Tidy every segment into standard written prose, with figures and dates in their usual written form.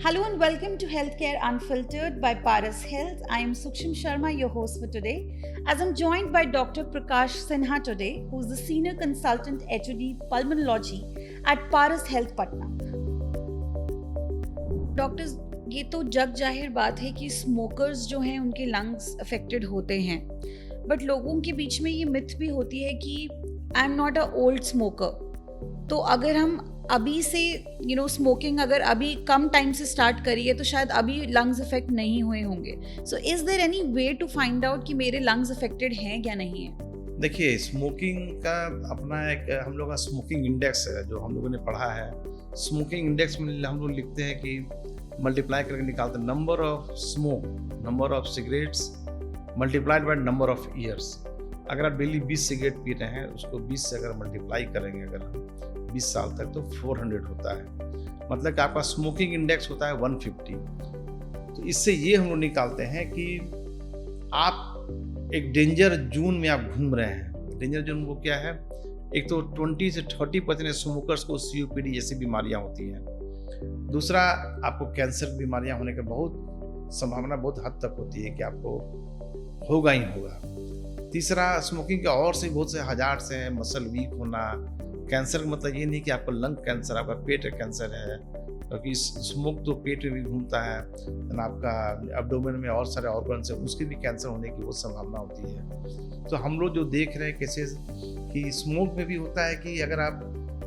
Hello and welcome to Healthcare Unfiltered by Paras Health. I am Sukshim Sharma, your host for today, as I'm joined by Dr. Prakash Sinha today, who's the Senior Consultant HOD Pulmonology at Paras Health Patna. Doctors, ये तो जग जाहिर बात है कि smokers जो हैं उनके lungs affected होते हैं, बट लोगों के बीच में ये मिथ भी होती है कि I am not a old smoker. तो अगर हम अभी से स्मोकिंग अगर अभी कम टाइम से स्टार्ट करिए तो शायद अभी लंग्स अफेक्ट नहीं हुए होंगे। So is there any way to find out कि मेरे लंग्स अफेक्टेड हैं या नहीं है? देखिए, स्मोकिंग का अपना एक हम लोग का स्मोकिंग इंडेक्स है जो हम लोगों ने पढ़ा है। स्मोकिंग इंडेक्स में हम लोग लिखते हैं कि मल्टीप्लाई करके निकालते हैं number of smoke, number of cigarettes multiplied by number of years. अगर आप डेली 20 सिगरेट पी रहे हैं, उसको 20 से अगर मल्टीप्लाई करेंगे अगर हम 20 साल तक, तो 400 होता है। मतलब कि आपका स्मोकिंग इंडेक्स होता है 150। तो इससे ये हम लोग निकालते हैं कि आप एक डेंजर जोन में आप घूम रहे हैं। डेंजर जोन वो क्या है? एक तो 20 से 30% स्मोकर्स को COPD जैसी बीमारियां होती हैं। दूसरा, आपको कैंसर बीमारियां होने का बहुत संभावना बहुत हद तक होती है कि आपको होगा ही होगा। तीसरा, स्मोकिंग के और से बहुत से हजार से हैं, मसल वीक होना। कैंसर का मतलब ये नहीं कि आपको लंग कैंसर, आपका पेट कैंसर है, क्योंकि स्मोक तो पेट में भी घूमता है, आपका एब्डोमेन में और सारे ऑर्गन्स है, उसके भी कैंसर होने की बहुत संभावना होती है। तो हम लोग जो देख रहे हैं केसेस कि स्मोक में भी होता है कि अगर आप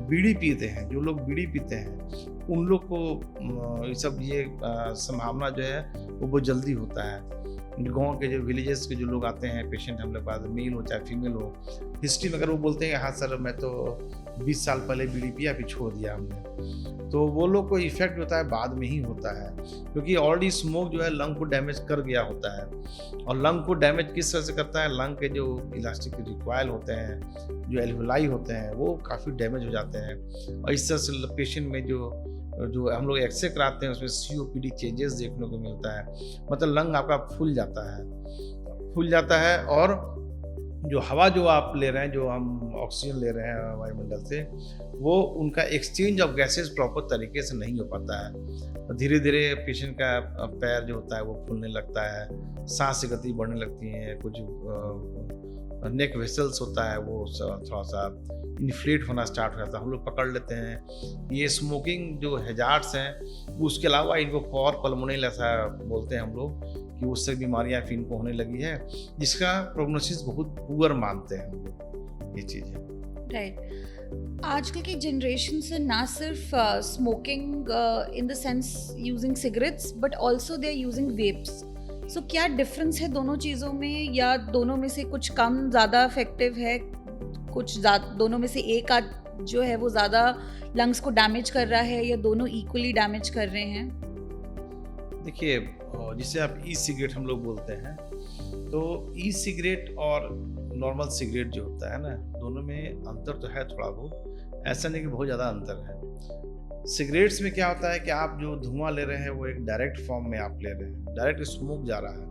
बीड़ी पीते हैं, जो लोग बीड़ी पीते हैं उन लोग को ये संभावना जो है वो बहुत जल्दी होता है। गांव के जो विलेजेस के जो लोग आते हैं पेशेंट हम लोग पास, मेल हो चाहे फीमेल हो, हिस्ट्री में अगर वो बोलते हैं हाँ सर मैं तो 20 साल पहले बीड़ी पिया फिर छोड़ दिया हमने, तो वो लोग को इफेक्ट होता है बाद में ही होता है, क्योंकि ऑलरेडी स्मोक जो है लंग को डैमेज कर गया होता है। और लंग को डैमेज किस तरह से करता है? लंग के जो इलास्टिक रिक्वायल होते हैं, जो एल्वेलाई होते हैं, वो काफ़ी डैमेज हो जाते हैं। और इस तरह से पेशेंट में जो हम लोग एक्सरे कराते हैं उसमें COPD चेंजेस देखने को मिलता है। मतलब लंग आपका फूल जाता है और जो हवा जो आप ले रहे हैं, जो हम ऑक्सीजन ले रहे हैं वायुमंडल से, वो उनका एक्सचेंज ऑफ गैसेस प्रॉपर तरीके से नहीं हो पाता है। धीरे धीरे पेशेंट का पैर जो होता है वो फूलने लगता है, सांस की गति बढ़ने लगती है, कुछ नेक वेसल्स होता है वो थोड़ा सा इन्फ्लेट होना स्टार्ट हो जाता है। हम लोग पकड़ लेते हैं ये स्मोकिंग जो हैजार्ड्स हैं। उसके अलावा इनको कॉर पल्मोनल ऐसा बोलते हैं हम लोग कि उससे बीमारियां फिर इनको होने लगी है, जिसका प्रोग्नोसिस बहुत पुअर मानते हैं हम लोग। ये चीज़ है। राइट। आजकल की जनरेशन से ना सिर्फ smoking in the sense using cigarettes but also they are using vapes. So क्या डिफरेंस है दोनों चीज़ों में, या दोनों में से कुछ कम ज़्यादा इफेक्टिव है, कुछ दोनों में से एक आध जो है वो ज़्यादा लंग्स को डैमेज कर रहा है, या दोनों इक्वली डैमेज कर रहे हैं? देखिए, जिसे आप ई सिगरेट हम लोग बोलते हैं, तो ई सिगरेट और नॉर्मल सिगरेट जो होता है ना, दोनों में अंतर तो है थोड़ा बहुत, ऐसा नहीं कि बहुत ज़्यादा अंतर है। सिगरेट्स में क्या होता है कि आप जो धुआं ले रहे हैं वो एक डायरेक्ट फॉर्म में आप ले रहे हैं, डायरेक्ट स्मोक जा रहा है,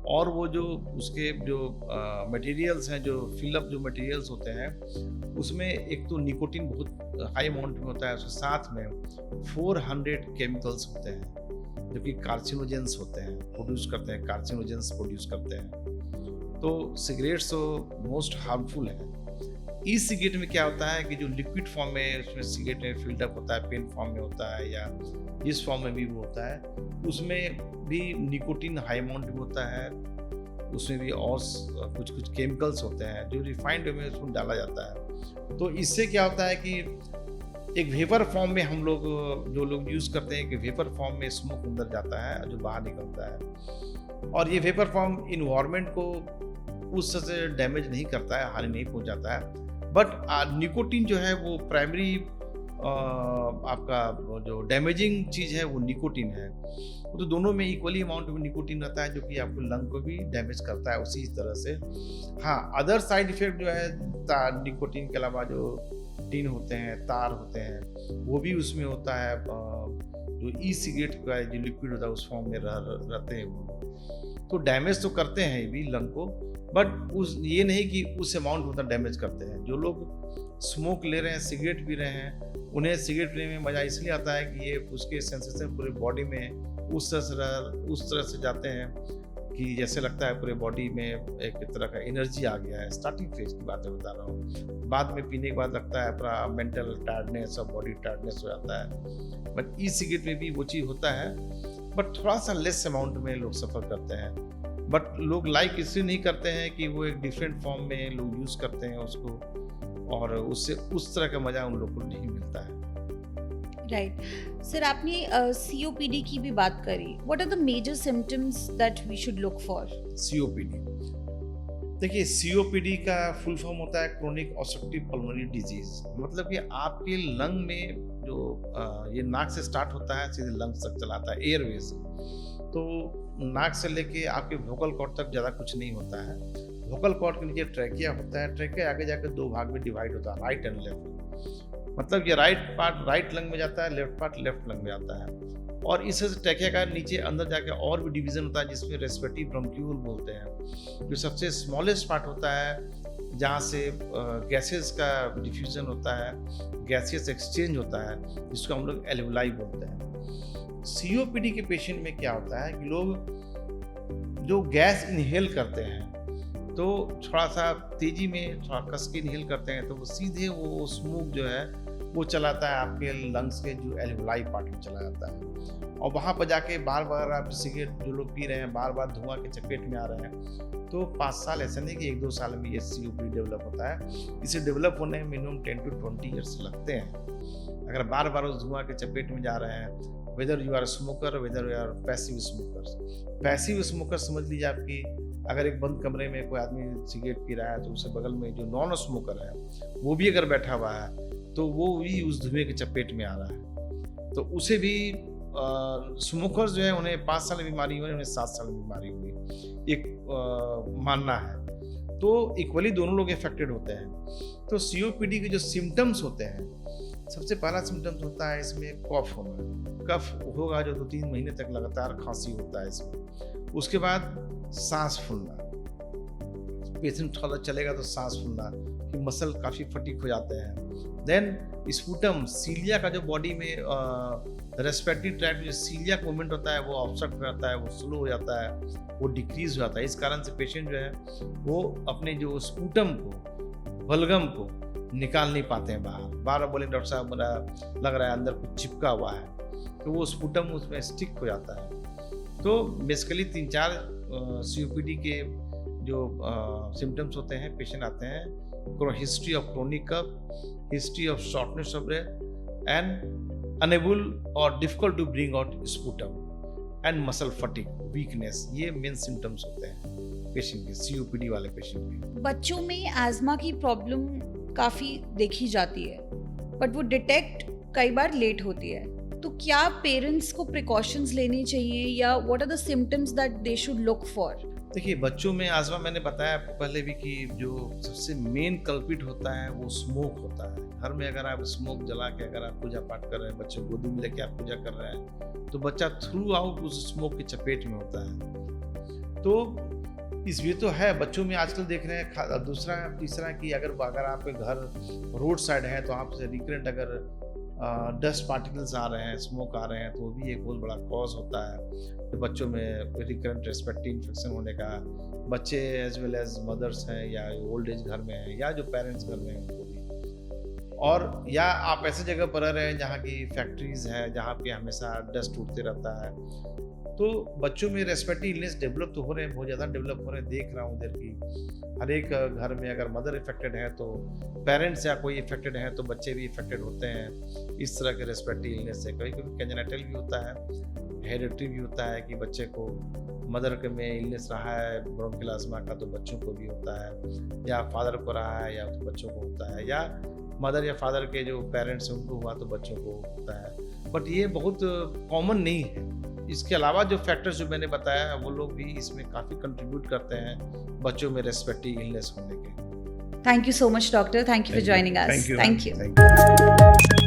और वो जो उसके जो मटेरियल्स हैं, जो फिलअप जो मटेरियल्स होते हैं, उसमें एक तो निकोटीन बहुत हाई अमाउंट में होता है, उसके साथ में 400 केमिकल्स होते हैं जो कि कार्सिनोजेंस होते हैं, प्रोड्यूस करते हैं, कार्सिनोजेंस प्रोड्यूस करते हैं। तो सिगरेट्स तो मोस्ट हार्मफुल है। ई सिगरेट में क्या होता है कि जो लिक्विड फॉर्म में उसमें सिगरेट में फिल्डअप होता है, पेन फॉर्म में होता है या जिस फॉर्म में भी वो होता है, उसमें भी निकोटीन हाई अमाउंट में होता है, उसमें भी और कुछ केमिकल्स होते हैं जो रिफाइंड वे में उसमें डाला जाता है। तो इससे क्या होता है कि एक वेपर फॉर्म में हम लोग जो लोग यूज़ करते हैं कि वेपर फॉर्म में स्मोक अंदर जाता है जो बाहर निकलता है, और ये वेपर फॉर्म इन्वायरमेंट को उस तरह से डैमेज नहीं करता है, हानि नहीं पहुंचाता है। बट निकोटीन जो है वो प्राइमरी आपका जो डैमेजिंग चीज़ है वो निकोटीन है। तो दोनों में इक्वली अमाउंट में निकोटीन रहता है जो कि आपको लंग को भी डैमेज करता है उसी तरह से। हाँ, अदर साइड इफेक्ट जो है निकोटीन के अलावा जो टिन होते हैं, तार होते हैं, वो भी उसमें होता है। जो ई सिगरेट का जो लिक्विड होता है उस फॉर्म में रहते हैं वो, तो डैमेज तो करते हैं ये भी लंग को, बट ये नहीं कि उस अमाउंट उतना डैमेज करते हैं। जो लोग स्मोक ले रहे हैं, सिगरेट पी रहे हैं, उन्हें सिगरेट पीने में मज़ा इसलिए आता है कि ये उसके सेंसेशन पूरे बॉडी में उस तरह से जाते हैं कि जैसे लगता है पूरे बॉडी में एक तरह का एनर्जी आ गया है। स्टार्टिंग फेज की बातें बता रहा हूँ। बाद में पीने के बाद लगता है पूरा मेंटल टायर्डनेस और बॉडी टायर्डनेस हो जाता है। बट ई सिगरेट में भी वो चीज़ होता है, बट थोड़ा सा लेस अमाउंट में लोग सफ़र करते हैं। बट लोग लाइक इसलिए नहीं करते हैं कि वो एक डिफरेंट फॉर्म में लोग यूज़ करते हैं उसको, और उससे उस तरह का मज़ा उन लोग को नहीं मिलता है। राइट सर, आपने COPD की भी बात करी। What are the major symptoms that we should look for? COPD, देखिए COPD का फुल फॉर्म होता है क्रोनिक ऑब्स्ट्रक्टिव पल्मोनरी डिजीज। मतलब कि आपके लंग में जो ये नाक से स्टार्ट होता है, सीधे लंग्स तक चलाता है, एयरवेज। तो नाक से लेके आपके वोकल कॉर्ड तक ज़्यादा कुछ नहीं होता है। वोकल कॉर्ड के नीचे ट्रैकिया होता है। ट्रैकिया आगे जाकर 2 भाग में डिवाइड होता है, राइट एंड लेफ्ट। मतलब ये राइट पार्ट राइट लंग में जाता है, लेफ्ट पार्ट लेफ्ट लंग में जाता है। और इस ट्रैकिया का नीचे अंदर जाके और भी डिवीजन होता है जिसमें रेस्पिरेटरी ब्रोंक्यूल बोलते हैं, जो सबसे स्मॉलेस्ट पार्ट होता है, जहाँ से गैसेस का डिफ्यूजन होता है, गैसेस एक्सचेंज होता है, जिसको हम लोग एल्वुलाई बोलते हैं। COPD के पेशेंट में क्या होता है कि लोग जो गैस इनहेल करते हैं तो थोड़ा सा तेजी में थोड़ा कस के इनहेल करते हैं, तो वो सीधे वो स्मोक जो है वो चलाता है आपके लंग्स के जो एल्वुलाई पार्ट में चला जाता है। और वहाँ पर जाके बार बार आप सिगरेट जो लोग पी रहे हैं, बार बार धुआं के चपेट में आ रहे हैं, तो 5 साल, ऐसा नहीं कि 1-2 साल में ये COPD डेवलप होता है। इसे डेवलप होने में मिनिमम 10 to 20 ईयर्स लगते हैं। अगर बार बार उस धुआं के चपेट में जा रहे हैं, whether you are smoker, whether you are passive smoker. Passive smoker समझ लीजिए आपकी, अगर एक बंद कमरे में कोई आदमी सिगरेट पी रहा है तो उसके बगल में जो नॉन स्मोकर है वो भी अगर बैठा हुआ है तो वो भी उस धुएं के चपेट में आ रहा है। तो उसे भी स्मोकर्स जो है उन्हें 5 साल में बीमारी हुई, उन्हें 7 साल में बीमारी हुई, एक मानना है। तो इक्वली दोनों लोग इफेक्टेड होते हैं। तो COPD के जो सिम्टम्स होते हैं, सबसे पहला सिम्टम्स होता है इसमें कफ होना। कफ होगा जो 2-3 महीने तक लगातार खांसी होता है इसमें। उसके बाद सांस फूलना, पेशेंट थोड़ा चलेगा तो सांस फूलना, कि मसल काफ़ी फटीक हो जाते हैं। देन स्पूटम, सीलिया का जो बॉडी में रेस्पिरेटरी ट्रैक्ट में जो सीलिया का मूवमेंट होता है वो ऑब्स्ट्रक्ट हो जाता है, वो स्लो हो जाता है, वो डिक्रीज हो जाता है। इस कारण से पेशेंट जो है वो अपने जो स्पूटम को, बलगम को निकाल नहीं पाते हैं बाहर। बार बोले डॉक्टर साहब मेरा लग रहा है अंदर कुछ चिपका हुआ है, तो वो स्पूटम उसमें स्टिक हो जाता है। तो बेसिकली 3-4 COPD के जो सिम्टम्स होते हैं, पेशेंट आते हैं, history of chronic cough, history of shortness of breath and unable or difficult to bring out sputum and muscle fatigue, weakness. ये मेन सिम्टम्स होते हैं पेशेंट के, COPD वाले पेशेंट के। बच्चों में एस्मा की प्रॉब्लम काफ़ी देखी जाती है, बट वो डिटेक्ट कई बार लेट होती है। तो क्या पेरेंट्स को प्रिकॉशंस लेने चाहिए, या what are the symptoms that they should look for? देखिए, बच्चों में आज़मा मैंने बताया आपको पहले भी कि जो सबसे मेन कल्पिट होता है वो स्मोक होता है। घर में अगर आप स्मोक जला के अगर आप पूजा पाठ कर रहे हैं, बच्चे गोदी में लेके आप पूजा कर रहे हैं, तो बच्चा थ्रू आउट उस स्मोक की चपेट में होता है। तो इस ये तो है, बच्चों में आजकल देख रहे हैं। दूसरा तीसरा कि अगर आपके घर रोड साइड है तो आपसे रिकरेंट अगर डस्ट पार्टिकल्स आ रहे हैं, स्मोक आ रहे हैं, तो वो भी एक बहुत बड़ा कॉज होता है तो बच्चों में रिकरेंट रेस्पिरेटरी इन्फेक्शन होने का। बच्चे एज वेल एज मदर्स हैं या ओल्ड एज घर में हैं या जो पेरेंट्स घर में हैं उनको भी। और या आप ऐसे जगह पर रह रहे हैं जहाँ की फैक्ट्रीज हैं, जहाँ पे हमेशा डस्ट उड़ते रहता है, तो बच्चों में रेस्पिरेटरी इलनेस डेवलप तो हो रहे हैं, बहुत ज़्यादा डेवलप हो रहे हैं। देख रहा हूँ उधर की हर एक घर में अगर मदर इफेक्टेड है तो पेरेंट्स या कोई इफेक्टेड है तो बच्चे भी इफेक्टेड होते हैं इस तरह के रेस्पिरेटरी इलनेस से। कभी कभी कंजेनिटल भी होता है, हेरिडिटरी भी होता है कि बच्चे को मदर के में इलनेस रहा है ब्रोंकियल अस्थमा का तो बच्चों को भी होता है, या फादर को रहा है या तो बच्चों को होता है, या मदर या फादर के जो पेरेंट्स हैं उनको हुआ तो बच्चों को होता है। बट ये बहुत कॉमन नहीं है। इसके अलावा जो फैक्टर्स जो मैंने बताया वो लोग भी इसमें काफ़ी कंट्रीब्यूट करते हैं बच्चों में रेस्पिरेटरी इलनेस होने के। Thank you so much, doctor. Thank you for joining us. Thank you. Thank you.